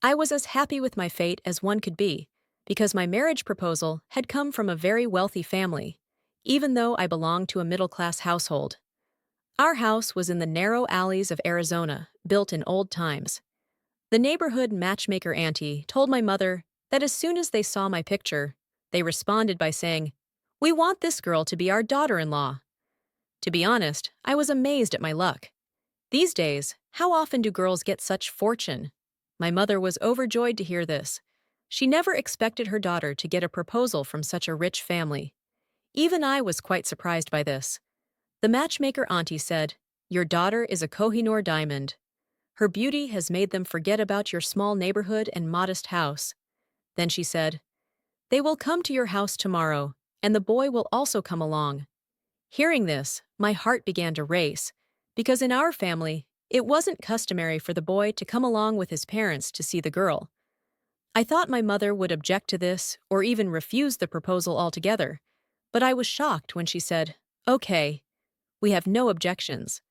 I was as happy with my fate as one could be, because my marriage proposal had come from a very wealthy family, even though I belonged to a middle-class household. Our house was in the narrow alleys of Arizona, built in old times. The neighborhood matchmaker auntie told my mother that as soon as they saw my picture, they responded by saying, "We want this girl to be our daughter-in-law." To be honest, I was amazed at my luck. These days, how often do girls get such fortune? My mother was overjoyed to hear this. She never expected her daughter to get a proposal from such a rich family. Even I was quite surprised by this. The matchmaker auntie said, "Your daughter is a Kohinoor diamond. Her beauty has made them forget about your small neighborhood and modest house." Then she said, "They will come to your house tomorrow, and the boy will also come along." Hearing this, my heart began to race, because in our family, it wasn't customary for the boy to come along with his parents to see the girl. I thought my mother would object to this or even refuse the proposal altogether, but I was shocked when she said, "Okay, we have no objections."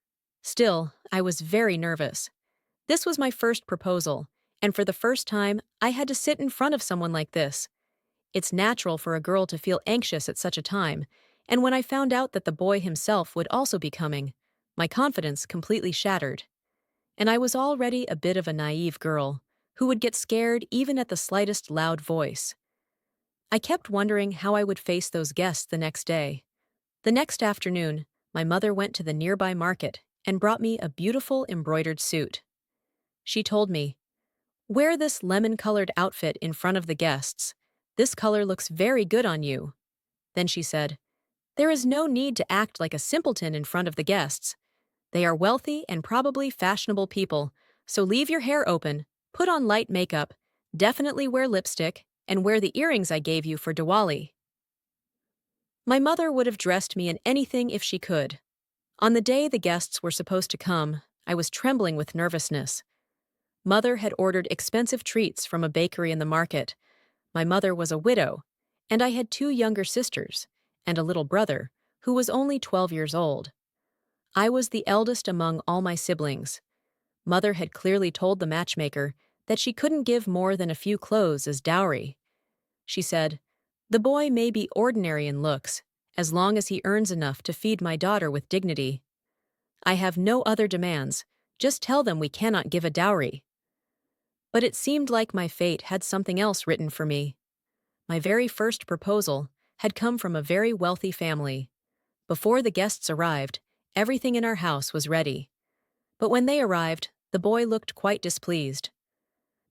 Still, I was very nervous. This was my first proposal, and for the first time, I had to sit in front of someone like this. It's natural for a girl to feel anxious at such a time, and when I found out that the boy himself would also be coming, my confidence completely shattered. And I was already a bit of a naive girl, who would get scared even at the slightest loud voice. I kept wondering how I would face those guests the next day. The next afternoon, my mother went to the nearby market and brought me a beautiful embroidered suit. She told me, "Wear this lemon-colored outfit in front of the guests. This color looks very good on you." Then she said, "There is no need to act like a simpleton in front of the guests. They are wealthy and probably fashionable people, so leave your hair open, put on light makeup, definitely wear lipstick, and wear the earrings I gave you for Diwali." My mother would have dressed me in anything if she could. On the day the guests were supposed to come, I was trembling with nervousness. Mother had ordered expensive treats from a bakery in the market. My mother was a widow, and I had two younger sisters and a little brother who was only 12 years old. I was the eldest among all my siblings. Mother had clearly told the matchmaker that she couldn't give more than a few clothes as dowry. She said, "The boy may be ordinary in looks, as long as he earns enough to feed my daughter with dignity. I have no other demands, just tell them we cannot give a dowry." But it seemed like my fate had something else written for me. My very first proposal had come from a very wealthy family. Before the guests arrived, everything in our house was ready. But when they arrived, the boy looked quite displeased.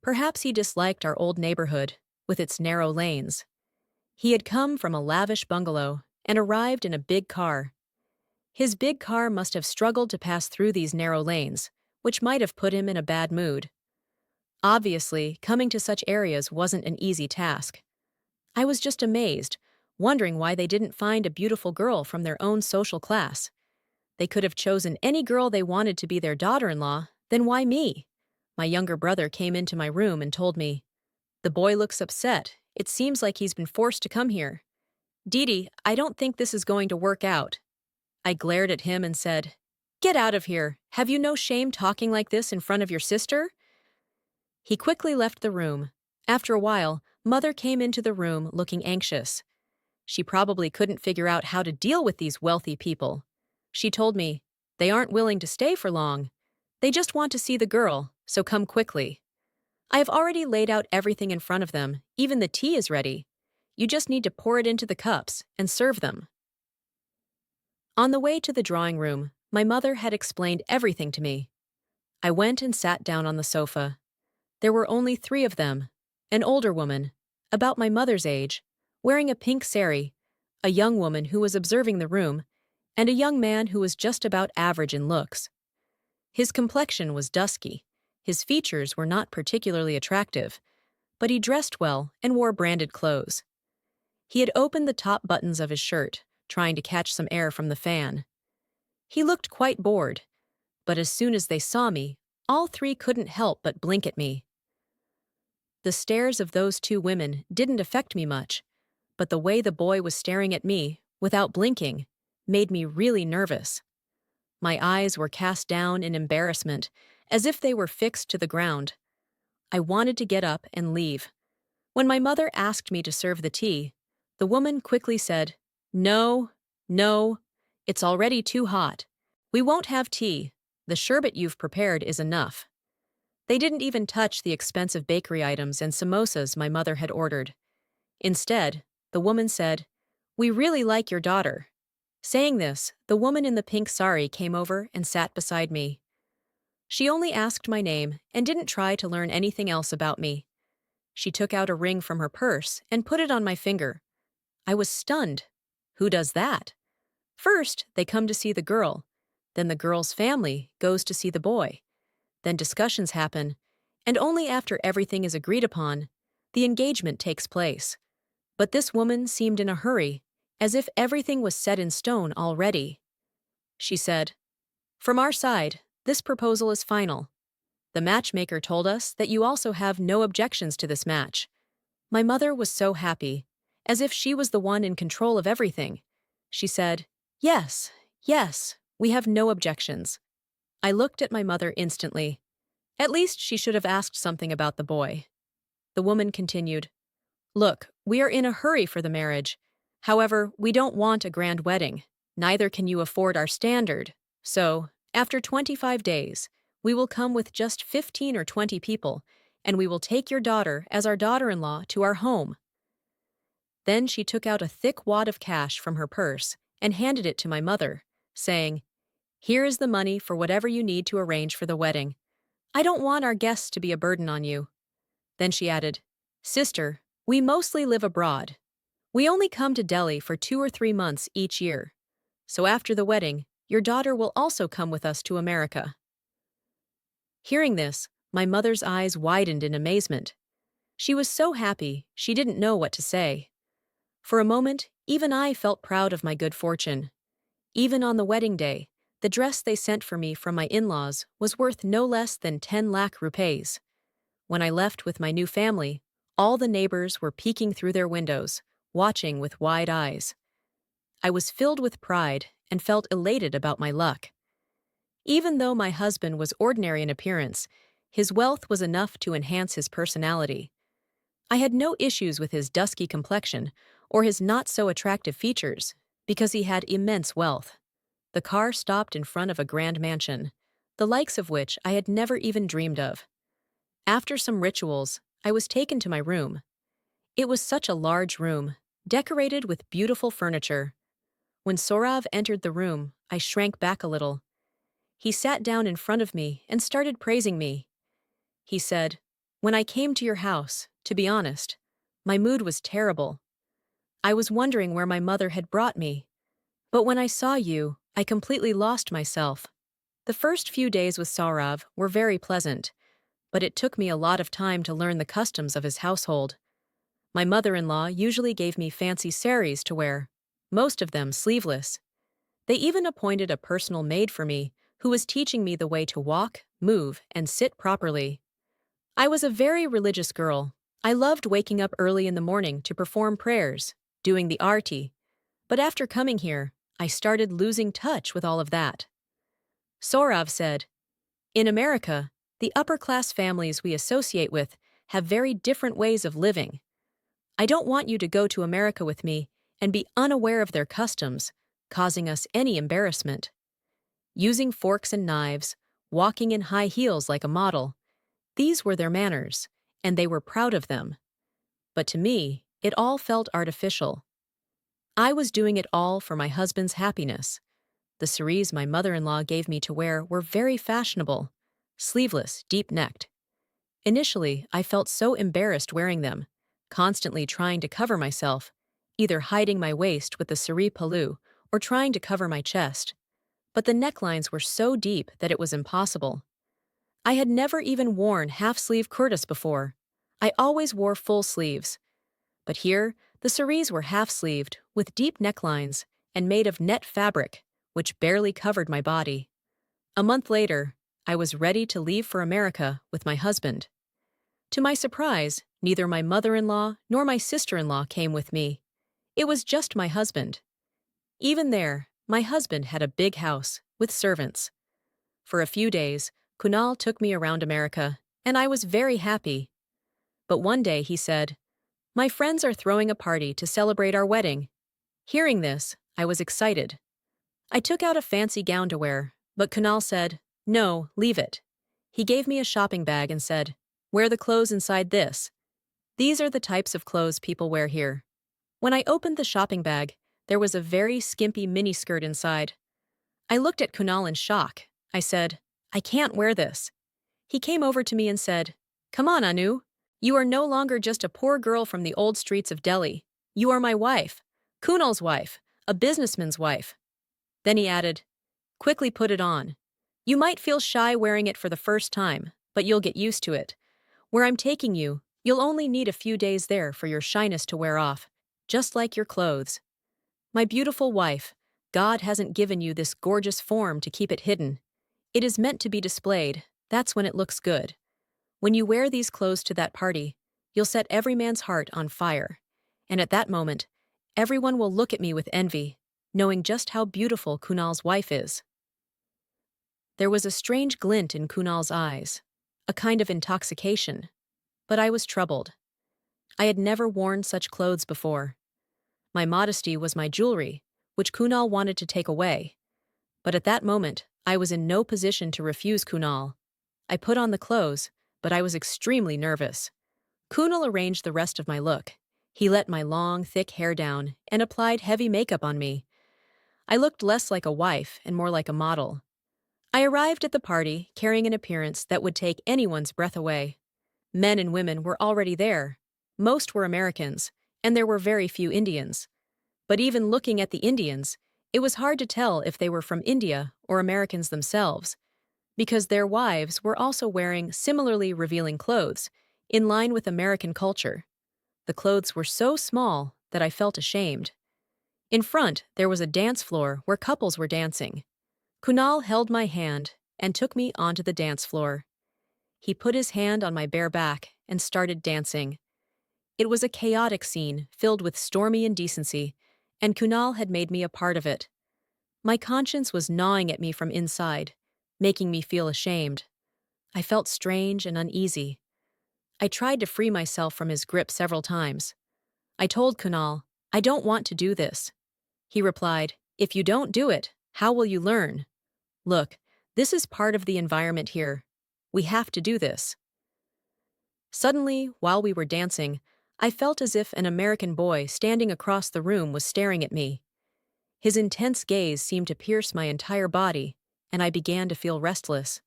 Perhaps he disliked our old neighborhood, with its narrow lanes. He had come from a lavish bungalow and arrived in a big car. His big car must have struggled to pass through these narrow lanes, which might have put him in a bad mood. Obviously, coming to such areas wasn't an easy task. I was just amazed, wondering why they didn't find a beautiful girl from their own social class. They could have chosen any girl they wanted to be their daughter-in-law, then why me? My younger brother came into my room and told me, "The boy looks upset. It seems like he's been forced to come here." "Didi, I don't think this is going to work out." I glared at him and said, "Get out of here. Have you no shame talking like this in front of your sister?" He quickly left the room. After a while, Mother came into the room looking anxious. She probably couldn't figure out how to deal with these wealthy people. She told me, "They aren't willing to stay for long. They just want to see the girl, so come quickly. I have already laid out everything in front of them, even the tea is ready. You just need to pour it into the cups and serve them." On the way to the drawing room, my mother had explained everything to me. I went and sat down on the sofa. There were only 3 of them, an older woman, about my mother's age, wearing a pink sari, a young woman who was observing the room, and a young man who was just about average in looks. His complexion was dusky, his features were not particularly attractive, but he dressed well and wore branded clothes. He had opened the top buttons of his shirt, trying to catch some air from the fan. He looked quite bored, but as soon as they saw me, all 3 couldn't help but blink at me. The stares of those 2 women didn't affect me much, but the way the boy was staring at me, without blinking, made me really nervous. My eyes were cast down in embarrassment, as if they were fixed to the ground. I wanted to get up and leave. When my mother asked me to serve the tea, the woman quickly said, "No, no, it's already too hot. We won't have tea. The sherbet you've prepared is enough." They didn't even touch the expensive bakery items and samosas my mother had ordered. Instead, the woman said, "We really like your daughter." Saying this, the woman in the pink sari came over and sat beside me. She only asked my name and didn't try to learn anything else about me. She took out a ring from her purse and put it on my finger. I was stunned. Who does that? First, they come to see the girl. Then the girl's family goes to see the boy. Then discussions happen, and only after everything is agreed upon, the engagement takes place. But this woman seemed in a hurry, as if everything was set in stone already. She said, "From our side, this proposal is final. The matchmaker told us that you also have no objections to this match." My mother was so happy, as if she was the one in control of everything. She said, "Yes, yes, we have no objections." I looked at my mother instantly. At least she should have asked something about the boy. The woman continued, "Look, we are in a hurry for the marriage. However, we don't want a grand wedding. Neither can you afford our standard. So, after 25 days, we will come with just 15 or 20 people, and we will take your daughter as our daughter-in-law to our home." Then she took out a thick wad of cash from her purse and handed it to my mother, saying, "Here is the money for whatever you need to arrange for the wedding. I don't want our guests to be a burden on you." Then she added, "Sister, we mostly live abroad. We only come to Delhi for 2 or 3 months each year. So after the wedding, your daughter will also come with us to America." Hearing this, my mother's eyes widened in amazement. She was so happy, she didn't know what to say. For a moment, even I felt proud of my good fortune. Even on the wedding day, the dress they sent for me from my in-laws was worth no less than 10 lakh rupees. When I left with my new family, all the neighbors were peeking through their windows, watching with wide eyes. I was filled with pride and felt elated about my luck. Even though my husband was ordinary in appearance, his wealth was enough to enhance his personality. I had no issues with his dusky complexion or his not-so-attractive features, because he had immense wealth. The car stopped in front of a grand mansion, the likes of which I had never even dreamed of. After some rituals, I was taken to my room. It was such a large room, decorated with beautiful furniture. When Saurav entered the room, I shrank back a little. He sat down in front of me and started praising me. He said, "When I came to your house, to be honest, my mood was terrible. I was wondering where my mother had brought me. But when I saw you, I completely lost myself." The first few days with Saurav were very pleasant, but it took me a lot of time to learn the customs of his household. My mother-in-law usually gave me fancy saris to wear, most of them sleeveless. They even appointed a personal maid for me, who was teaching me the way to walk, move, and sit properly. I was a very religious girl. I loved waking up early in the morning to perform prayers, doing the arti. But after coming here, I started losing touch with all of that. Saurav said, "In America, the upper-class families we associate with have very different ways of living. I don't want you to go to America with me and be unaware of their customs, causing us any embarrassment." Using forks and knives, walking in high heels like a model, these were their manners, and they were proud of them. But to me, it all felt artificial. I was doing it all for my husband's happiness. The saris my mother-in-law gave me to wear were very fashionable, sleeveless, deep-necked. Initially, I felt so embarrassed wearing them, constantly trying to cover myself, either hiding my waist with the sari pallu or trying to cover my chest. But the necklines were so deep that it was impossible. I had never even worn half-sleeve kurtas before. I always wore full sleeves. But here, the saris were half-sleeved, with deep necklines, and made of net fabric, which barely covered my body. A month later, I was ready to leave for America with my husband. To my surprise, neither my mother-in-law nor my sister-in-law came with me. It was just my husband. Even there, my husband had a big house, with servants. For a few days, Kunal took me around America, and I was very happy. But one day he said, "My friends are throwing a party to celebrate our wedding." Hearing this, I was excited. I took out a fancy gown to wear, but Kunal said, "No, leave it." He gave me a shopping bag and said, "Wear the clothes inside this. These are the types of clothes people wear here." When I opened the shopping bag, there was a very skimpy miniskirt inside. I looked at Kunal in shock. I said, "I can't wear this." He came over to me and said, "Come on, Anu. You are no longer just a poor girl from the old streets of Delhi. You are my wife, Kunal's wife, a businessman's wife." Then he added, "Quickly put it on. You might feel shy wearing it for the first time, but you'll get used to it. Where I'm taking you, you'll only need a few days there for your shyness to wear off, just like your clothes. My beautiful wife, God hasn't given you this gorgeous form to keep it hidden. It is meant to be displayed. That's when it looks good. When you wear these clothes to that party, you'll set every man's heart on fire. And at that moment, everyone will look at me with envy, knowing just how beautiful Kunal's wife is." There was a strange glint in Kunal's eyes, a kind of intoxication. But I was troubled. I had never worn such clothes before. My modesty was my jewelry, which Kunal wanted to take away. But at that moment, I was in no position to refuse Kunal. I put on the clothes, but I was extremely nervous. Kunal arranged the rest of my look. He let my long, thick hair down and applied heavy makeup on me. I looked less like a wife and more like a model. I arrived at the party carrying an appearance that would take anyone's breath away. Men and women were already there. Most were Americans, and there were very few Indians. But even looking at the Indians, it was hard to tell if they were from India or Americans themselves, because their wives were also wearing similarly revealing clothes, in line with American culture. The clothes were so small that I felt ashamed. In front, there was a dance floor where couples were dancing. Kunal held my hand and took me onto the dance floor. He put his hand on my bare back and started dancing. It was a chaotic scene filled with stormy indecency, and Kunal had made me a part of it. My conscience was gnawing at me from inside, making me feel ashamed. I felt strange and uneasy. I tried to free myself from his grip several times. I told Kunal, "I don't want to do this." He replied, "If you don't do it, how will you learn? Look, this is part of the environment here. We have to do this." Suddenly, while we were dancing, I felt as if an American boy standing across the room was staring at me. His intense gaze seemed to pierce my entire body, and I began to feel restless.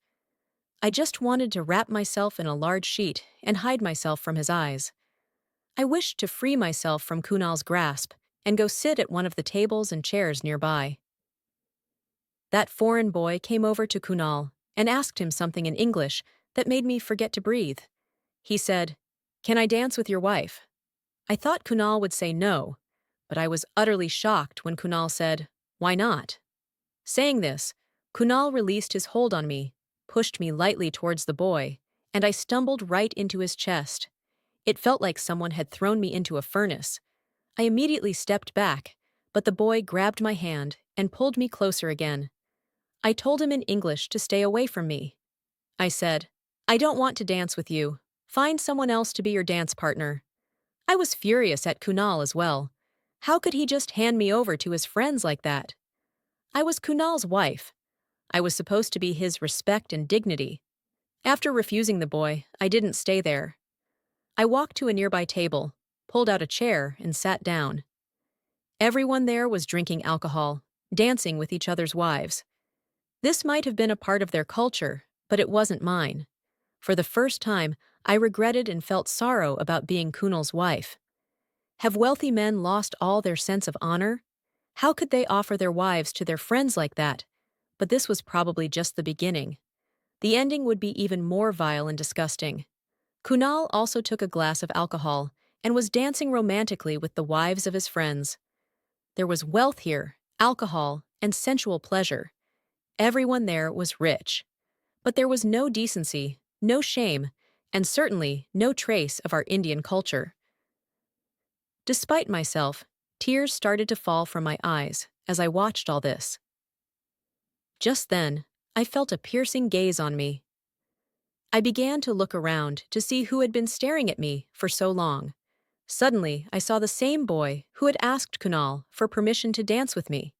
I just wanted to wrap myself in a large sheet and hide myself from his eyes. I wished to free myself from Kunal's grasp and go sit at one of the tables and chairs nearby. That foreign boy came over to Kunal and asked him something in English that made me forget to breathe. He said, "Can I dance with your wife?" I thought Kunal would say no, but I was utterly shocked when Kunal said, "Why not?" Saying this, Kunal released his hold on me, pushed me lightly towards the boy, and I stumbled right into his chest. It felt like someone had thrown me into a furnace. I immediately stepped back, but the boy grabbed my hand and pulled me closer again. I told him in English to stay away from me. I said, "I don't want to dance with you. Find someone else to be your dance partner." I was furious at Kunal as well. How could he just hand me over to his friends like that? I was Kunal's wife. I was supposed to be his respect and dignity. After refusing the boy, I didn't stay there. I walked to a nearby table, pulled out a chair, and sat down. Everyone there was drinking alcohol, dancing with each other's wives. This might have been a part of their culture, but it wasn't mine. For the first time, I regretted and felt sorrow about being Kunal's wife. Have wealthy men lost all their sense of honor? How could they offer their wives to their friends like that? But this was probably just the beginning. The ending would be even more vile and disgusting. Kunal also took a glass of alcohol and was dancing romantically with the wives of his friends. There was wealth here, alcohol, and sensual pleasure. Everyone there was rich. But there was no decency, no shame, and certainly no trace of our Indian culture. Despite myself, tears started to fall from my eyes as I watched all this. Just then, I felt a piercing gaze on me. I began to look around to see who had been staring at me for so long. Suddenly, I saw the same boy who had asked Kunal for permission to dance with me.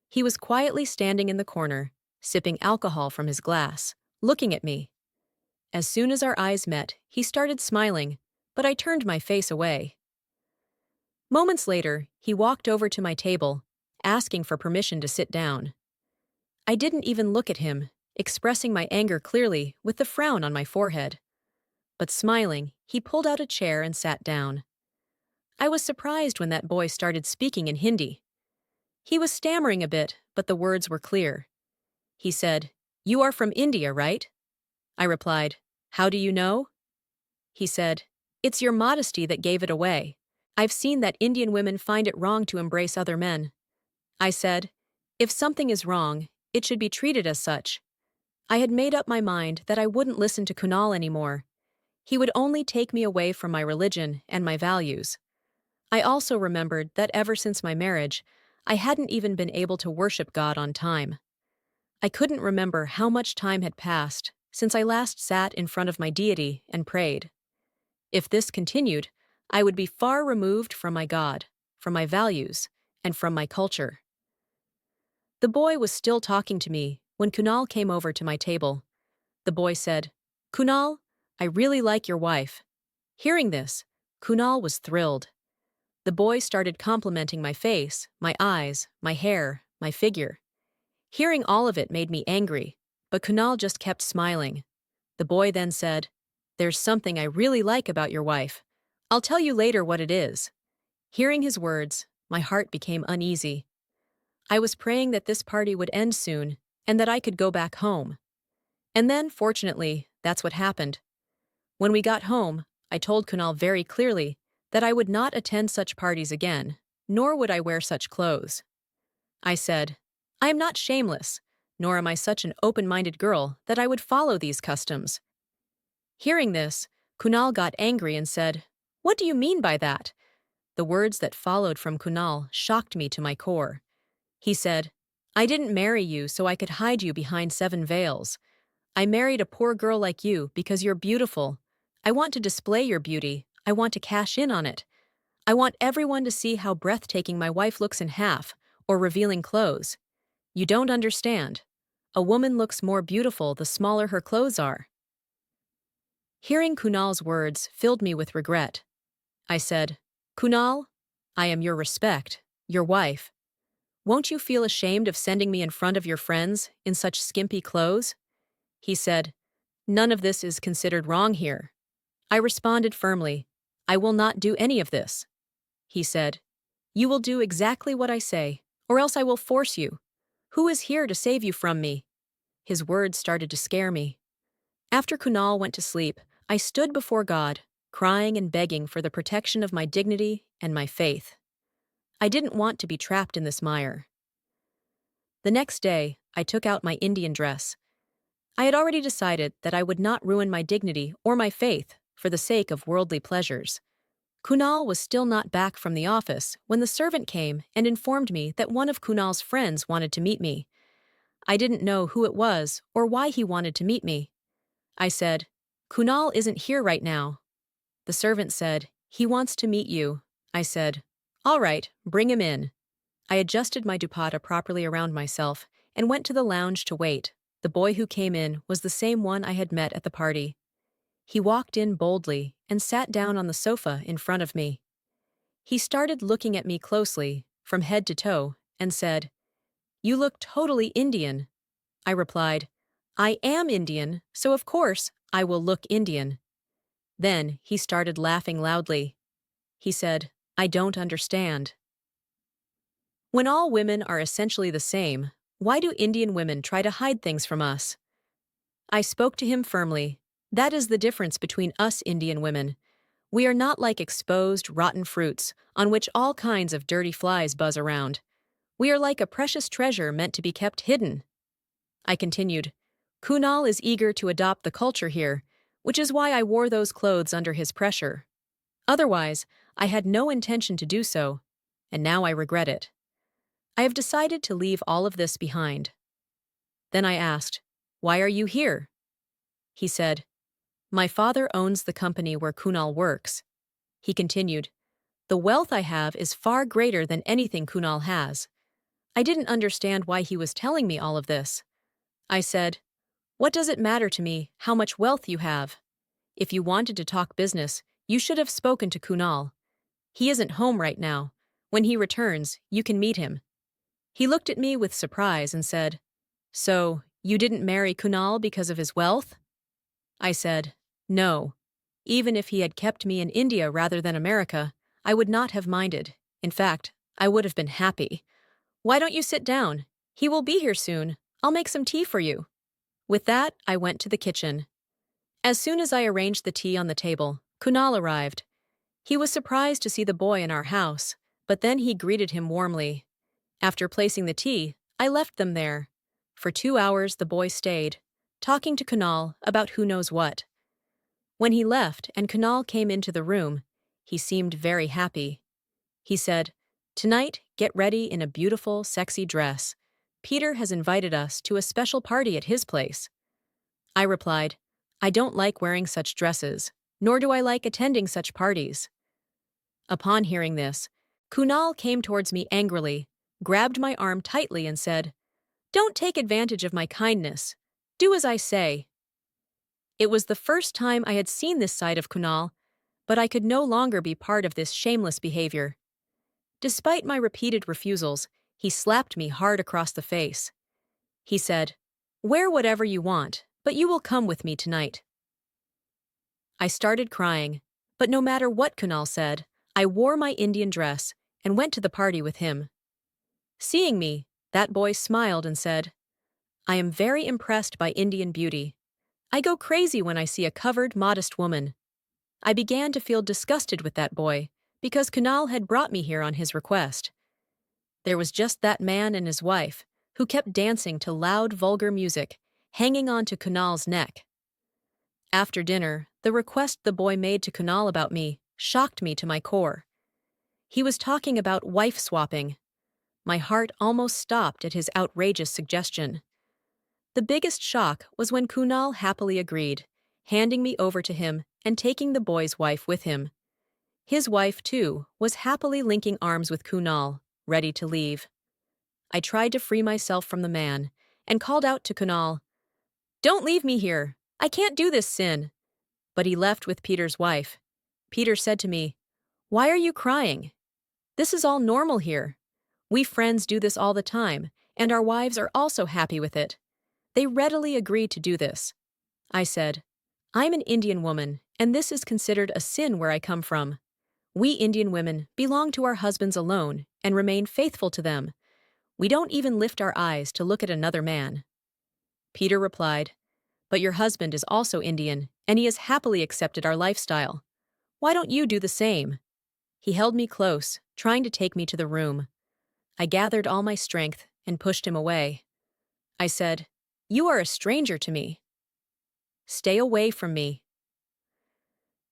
He was quietly standing in the corner, sipping alcohol from his glass, looking at me. As soon as our eyes met, he started smiling, but I turned my face away. Moments later, he walked over to my table, asking for permission to sit down. I didn't even look at him, expressing my anger clearly with the frown on my forehead. But smiling, he pulled out a chair and sat down. I was surprised when that boy started speaking in Hindi. He was stammering a bit, but the words were clear. He said, "You are from India, right?" I replied, "How do you know?" He said, "It's your modesty that gave it away. I've seen that Indian women find it wrong to embrace other men." I said, "If something is wrong, it should be treated as such." I had made up my mind that I wouldn't listen to Kunal anymore. He would only take me away from my religion and my values. I also remembered that ever since my marriage, I hadn't even been able to worship God on time. I couldn't remember how much time had passed since I last sat in front of my deity and prayed. If this continued, I would be far removed from my God, from my values, and from my culture. The boy was still talking to me when Kunal came over to my table. The boy said, "Kunal, I really like your wife." Hearing this, Kunal was thrilled. The boy started complimenting my face, my eyes, my hair, my figure. Hearing all of it made me angry, but Kunal just kept smiling. The boy then said, "There's something I really like about your wife. I'll tell you later what it is." Hearing his words, my heart became uneasy. I was praying that this party would end soon and that I could go back home. And then, fortunately, that's what happened. When we got home, I told Kunal very clearly that I would not attend such parties again, nor would I wear such clothes. I said, "I am not shameless, nor am I such an open-minded girl that I would follow these customs." Hearing this, Kunal got angry and said, "What do you mean by that?" The words that followed from Kunal shocked me to my core. He said, "I didn't marry you so I could hide you behind 7 veils. I married a poor girl like you because you're beautiful. I want to display your beauty. I want to cash in on it. I want everyone to see how breathtaking my wife looks in half, or revealing clothes. You don't understand. A woman looks more beautiful the smaller her clothes are." Hearing Kunal's words filled me with regret. I said, "Kunal, I am your respect, your wife. Won't you feel ashamed of sending me in front of your friends in such skimpy clothes?" He said, "None of this is considered wrong here." I responded firmly, "I will not do any of this." He said, "You will do exactly what I say, or else I will force you. Who is here to save you from me?" His words started to scare me. After Kunal went to sleep, I stood before God, crying and begging for the protection of my dignity and my faith. I didn't want to be trapped in this mire. The next day, I took out my Indian dress. I had already decided that I would not ruin my dignity or my faith for the sake of worldly pleasures. Kunal was still not back from the office when the servant came and informed me that one of Kunal's friends wanted to meet me. I didn't know who it was or why he wanted to meet me. I said, "Kunal isn't here right now." The servant said, "He wants to meet you." I said, "All right, bring him in." I adjusted my dupatta properly around myself and went to the lounge to wait. The boy who came in was the same one I had met at the party. He walked in boldly and sat down on the sofa in front of me. He started looking at me closely, from head to toe, and said, "You look totally Indian." I replied, "I am Indian, so of course I will look Indian." Then he started laughing loudly. He said, "I don't understand. When all women are essentially the same, why do Indian women try to hide things from us?" I spoke to him firmly. "That is the difference between us Indian women. We are not like exposed, rotten fruits on which all kinds of dirty flies buzz around. We are like a precious treasure meant to be kept hidden." I continued, "Kunal is eager to adopt the culture here, which is why I wore those clothes under his pressure. Otherwise, I had no intention to do so, and now I regret it. I have decided to leave all of this behind." Then I asked, "Why are you here?" He said, My father owns the company where Kunal works. He continued, the wealth I have is far greater than anything Kunal has. I didn't understand why he was telling me all of this. I said, what does it matter to me how much wealth you have? If you wanted to talk business, you should have spoken to Kunal. He isn't home right now. When he returns, you can meet him. He looked at me with surprise and said, so, you didn't marry Kunal because of his wealth? I said, no. Even if he had kept me in India rather than America, I would not have minded. In fact, I would have been happy. Why don't you sit down? He will be here soon. I'll make some tea for you. With that, I went to the kitchen. As soon as I arranged the tea on the table, Kunal arrived. He was surprised to see the boy in our house, but then he greeted him warmly. After placing the tea, I left them there. For 2 hours the boy stayed, talking to Kunal about who knows what. When he left and Kunal came into the room, he seemed very happy. He said, tonight, get ready in a beautiful, sexy dress. Peter has invited us to a special party at his place. I replied, I don't like wearing such dresses, nor do I like attending such parties. Upon hearing this, Kunal came towards me angrily, grabbed my arm tightly and said, don't take advantage of my kindness. Do as I say. It was the first time I had seen this side of Kunal, but I could no longer be part of this shameless behavior. Despite my repeated refusals, he slapped me hard across the face. He said, wear whatever you want, but you will come with me tonight. I started crying, but no matter what Kunal said, I wore my Indian dress and went to the party with him. Seeing me, that boy smiled and said, I am very impressed by Indian beauty. I go crazy when I see a covered, modest woman. I began to feel disgusted with that boy, because Kunal had brought me here on his request. There was just that man and his wife, who kept dancing to loud, vulgar music, hanging on to Kunal's neck. After dinner, the request the boy made to Kunal about me shocked me to my core. He was talking about wife swapping. My heart almost stopped at his outrageous suggestion. The biggest shock was when Kunal happily agreed, handing me over to him and taking the boy's wife with him. His wife, too, was happily linking arms with Kunal, ready to leave. I tried to free myself from the man and called out to Kunal, don't leave me here. I can't do this sin. But he left with Peter's wife. Peter said to me, why are you crying? This is all normal here. We friends do this all the time, and our wives are also happy with it. They readily agreed to do this. I said, I'm an Indian woman, and this is considered a sin where I come from. We Indian women belong to our husbands alone and remain faithful to them. We don't even lift our eyes to look at another man. Peter replied, but your husband is also Indian, and he has happily accepted our lifestyle. Why don't you do the same? He held me close, trying to take me to the room. I gathered all my strength and pushed him away. I said, you are a stranger to me. Stay away from me.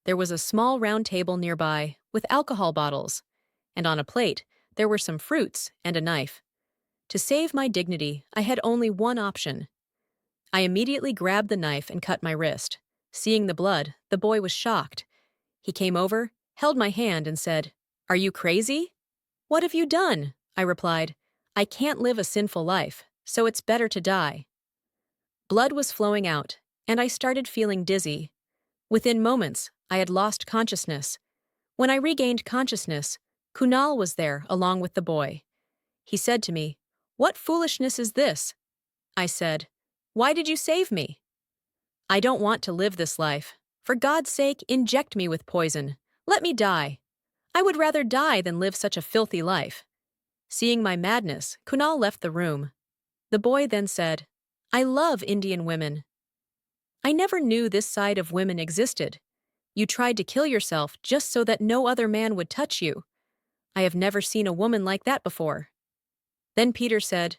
There was a small round table nearby with alcohol bottles, and on a plate there were some fruits and a knife. To save my dignity, I had only one option. I immediately grabbed the knife and cut my wrist. Seeing the blood, the boy was shocked. He came over, held my hand, and said, are you crazy? What have you done? I replied, I can't live a sinful life, so it's better to die. Blood was flowing out, and I started feeling dizzy. Within moments, I had lost consciousness. When I regained consciousness, Kunal was there along with the boy. He said to me, what foolishness is this? I said, why did you save me? I don't want to live this life. For God's sake, inject me with poison. Let me die. I would rather die than live such a filthy life. Seeing my madness, Kunal left the room. The boy then said, I love Indian women. I never knew this side of women existed. You tried to kill yourself just so that no other man would touch you. I have never seen a woman like that before. Then Peter said,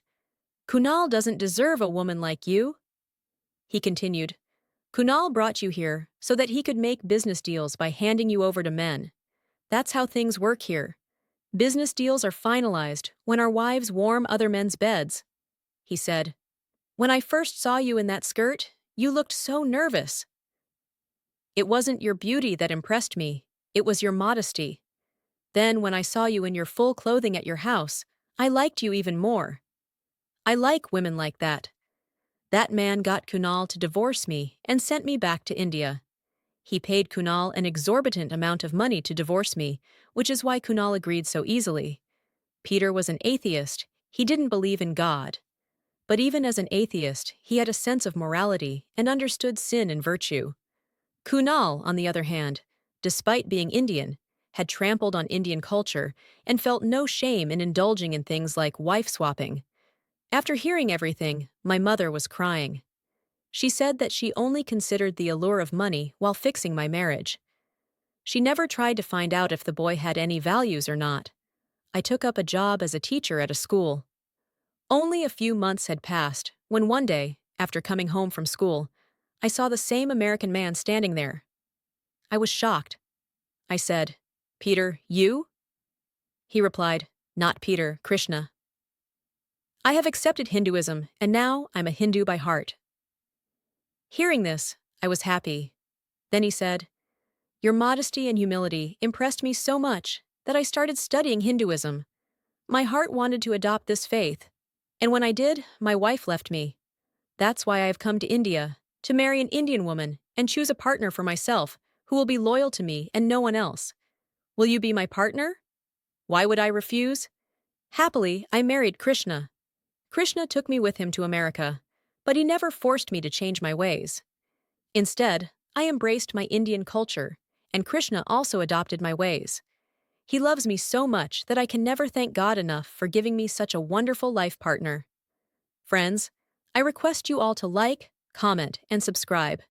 Kunal doesn't deserve a woman like you. He continued, Kunal brought you here so that he could make business deals by handing you over to men. That's how things work here. Business deals are finalized when our wives warm other men's beds. He said, when I first saw you in that skirt, you looked so nervous. It wasn't your beauty that impressed me, it was your modesty. Then, when I saw you in your full clothing at your house, I liked you even more. I like women like that. That man got Kunal to divorce me and sent me back to India. He paid Kunal an exorbitant amount of money to divorce me, which is why Kunal agreed so easily. Peter was an atheist. He didn't believe in God. But even as an atheist, he had a sense of morality and understood sin and virtue. Kunal, on the other hand, despite being Indian, had trampled on Indian culture and felt no shame in indulging in things like wife swapping. After hearing everything, my mother was crying. She said that she only considered the allure of money while fixing my marriage. She never tried to find out if the boy had any values or not. I took up a job as a teacher at a school. Only a few months had passed when one day, after coming home from school, I saw the same American man standing there. I was shocked. I said, "Peter, you?" He replied, "Not Peter, Krishna. I have accepted Hinduism, and now I'm a Hindu by heart." Hearing this, I was happy. Then he said, "Your modesty and humility impressed me so much that I started studying Hinduism. My heart wanted to adopt this faith, and when I did, my wife left me. That's why I have come to India, to marry an Indian woman and choose a partner for myself who will be loyal to me and no one else. Will you be my partner?" Why would I refuse? Happily, I married Krishna. Krishna took me with him to America, but he never forced me to change my ways. Instead, I embraced my Indian culture, and Krishna also adopted my ways. He loves me so much that I can never thank God enough for giving me such a wonderful life partner. Friends, I request you all to like, comment, and subscribe.